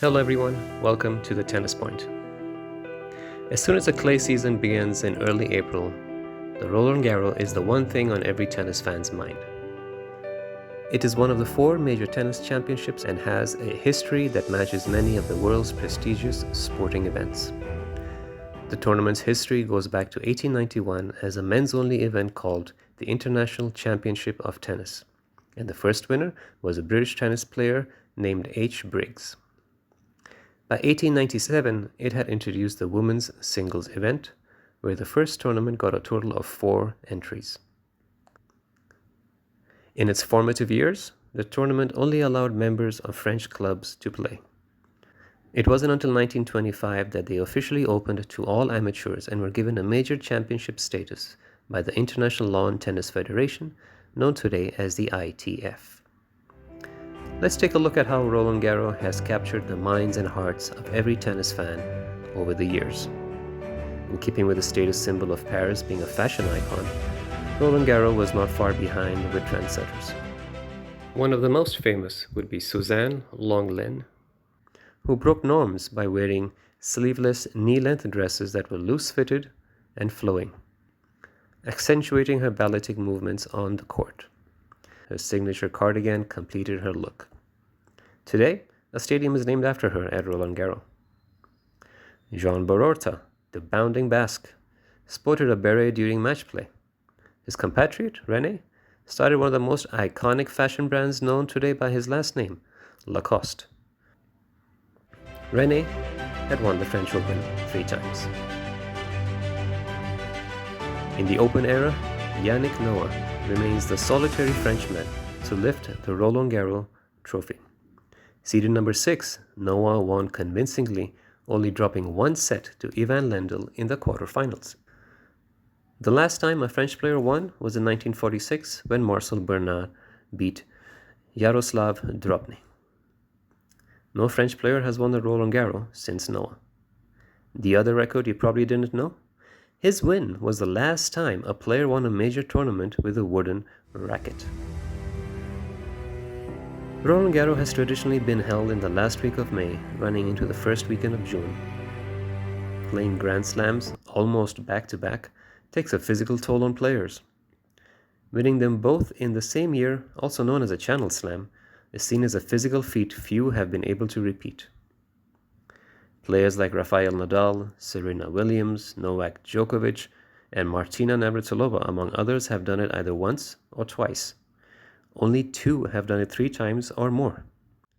Hello everyone, welcome to the Tennis Point. As soon as the clay season begins in early April, the Roland Garros is the one thing on every tennis fan's mind. It is one of the 4 major tennis championships and has a history that matches many of the world's prestigious sporting events. The tournament's history goes back to 1891 as a men's-only event called the International Championship of Tennis, and the first winner was a British tennis player named H. Briggs. By 1897, it had introduced the women's singles event, where the first tournament got a total of 4 entries. In its formative years, the tournament only allowed members of French clubs to play. It wasn't until 1925 that they officially opened to all amateurs and were given a major championship status by the International Lawn Tennis Federation, known today as the ITF. Let's take a look at how Roland Garros has captured the minds and hearts of every tennis fan over the years. In keeping with the status symbol of Paris being a fashion icon, Roland Garros was not far behind with trendsetters. One of the most famous would be Suzanne Lenglen, who broke norms by wearing sleeveless knee-length dresses that were loose-fitted and flowing, accentuating her balletic movements on the court. Her signature cardigan completed her look. Today, a stadium is named after her at Roland Garros. Jean Bororta, the bounding Basque, sported a beret during match play. His compatriot, René, started one of the most iconic fashion brands known today by his last name, Lacoste. René had won the French Open 3 times. In the Open era, Yannick Noah remains the solitary Frenchman to lift the Roland Garros trophy. Seeded number 6, Noah won convincingly, only dropping 1 set to Ivan Lendl in the quarterfinals. The last time a French player won was in 1946 when Marcel Bernard beat Yaroslav Drobny. No French player has won the Roland Garros since Noah. The other record you probably didn't know? His win was the last time a player won a major tournament with a wooden racket. Roland Garros has traditionally been held in the last week of May, running into the first weekend of June. Playing Grand Slams almost back-to-back takes a physical toll on players. Winning them both in the same year, also known as a Channel Slam, is seen as a physical feat few have been able to repeat. Players like Rafael Nadal, Serena Williams, Novak Djokovic, and Martina Navratilova, among others, have done it either once or twice. Only 2 have done it 3 times or more.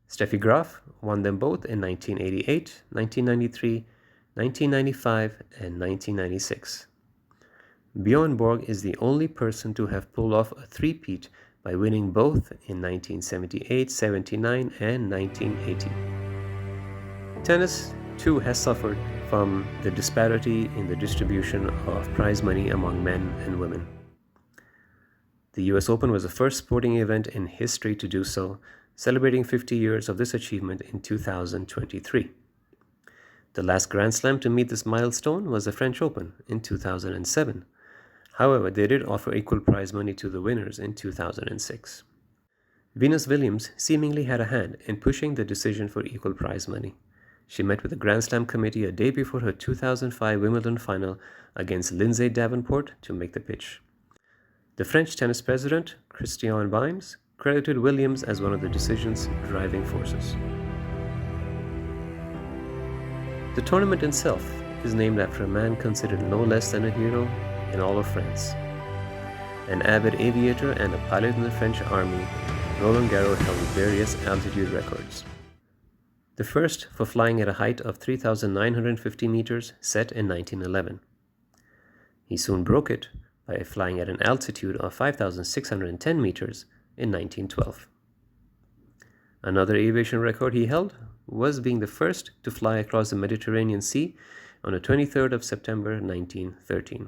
Steffi Graf won them both in 1988, 1993, 1995, and 1996. Bjorn Borg is the only person to have pulled off a three-peat by winning both in 1978, 79, and 1980. Tennis, too, has suffered from the disparity in the distribution of prize money among men and women. The US Open was the first sporting event in history to do so, celebrating 50 years of this achievement in 2023. The last Grand Slam to meet this milestone was the French Open in 2007. However, they did offer equal prize money to the winners in 2006. Venus Williams seemingly had a hand in pushing the decision for equal prize money. She met with the Grand Slam committee a day before her 2005 Wimbledon final against Lindsay Davenport to make the pitch. The French tennis president, Christian Vimes, credited Williams as one of the decision's driving forces. The tournament itself is named after a man considered no less than a hero in all of France. An avid aviator and a pilot in the French army, Roland Garros held various altitude records. The first for flying at a height of 3,950 meters, set in 1911. He soon broke it by flying at an altitude of 5,610 meters in 1912. Another aviation record he held was being the first to fly across the Mediterranean Sea on the 23rd of September 1913.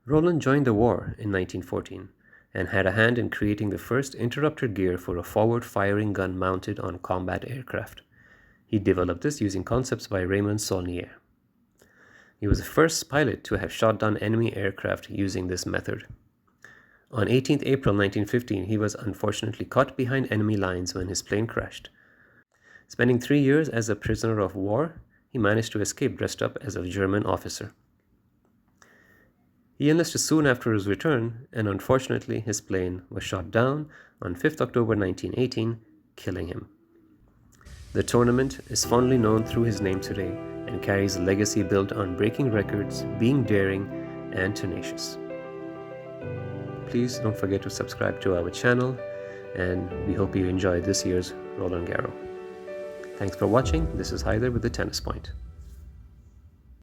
Roland joined the war in 1914 and had a hand in creating the first interrupter gear for a forward-firing gun mounted on combat aircraft. He developed this using concepts by Raymond Saulnier. He was the first pilot to have shot down enemy aircraft using this method. On 18 April 1915, he was unfortunately caught behind enemy lines when his plane crashed. Spending 3 years as a prisoner of war, he managed to escape dressed up as a German officer. He enlisted soon after his return, and unfortunately his plane was shot down on 5th October 1918, killing him. The tournament is fondly known through his name today and carries a legacy built on breaking records, being daring, and tenacious. Please don't forget to subscribe to our channel, and we hope you enjoy this year's Roland Garros. Thanks for watching. This is Haider with the Tennis Point.